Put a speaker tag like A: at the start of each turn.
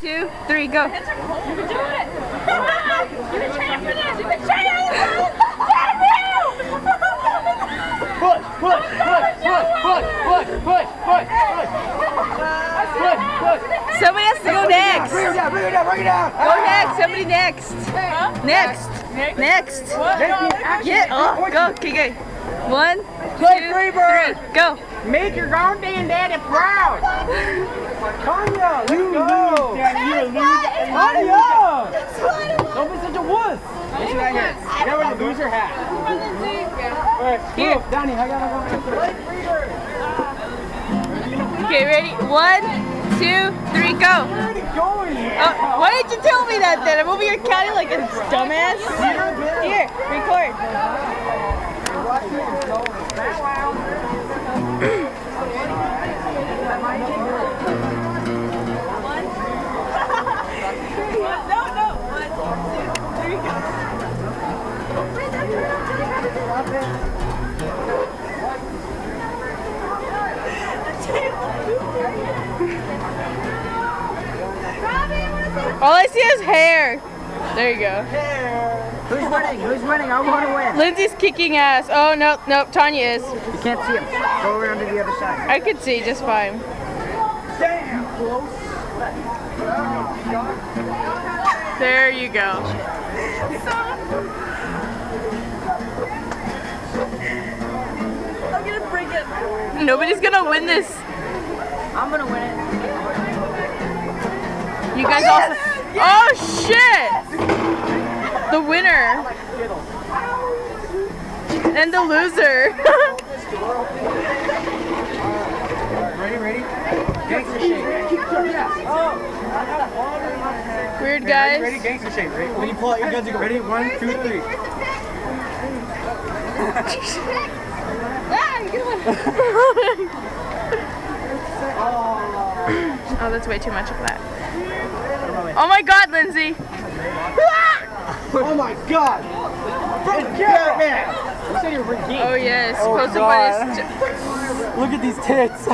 A: 2, 3, go.
B: You can do it. You can train for this. You can train for this. Damn you!
C: Push, push, push, push, push, push, push, push, push.
A: Somebody has to go next.
C: Bring it down, bring it down, bring it down.
A: Go next. Somebody next. Next. Next. Yeah. Oh, go. Okay, go. 1, 2, 3, go.
C: Make your granddaddy proud. Tanya, let's go. Tanya. Don't be such a wuss. This right here. You gotta wear the loser hat. Alright, here. Donnie, I gotta go.
A: Okay, ready? 1, 2, 3, go.
C: Where are you going?
A: Oh, why didn't you tell me that then? I'm over here counting like a dumbass. Here, record. All I see is hair. There you go.
C: Who's winning? Who's winning? I want to win.
A: Lindsay's kicking ass. Oh, no, no, Tanya is.
C: You can't see him. Go around to the other side.
A: I could see just fine.
C: Damn! Close.
A: There you go.
B: I'm gonna break it.
A: Nobody's gonna win this.
B: I'm gonna win it.
A: You guys also. Oh shit! The winner and the loser.
C: Ready? Gangster shape.
A: Weird guys.
C: Ready? Gangster shape. Ready? When you pull out your guns, you go. Ready? 1, 2, 3.
A: Oh, that's way too much of that. Oh my God, Lindsay!
C: Oh my God! From Carrot Man! You said you were
A: Oh yes,
C: Oh,
A: post
C: God.
A: up on his.
C: Look at these tits.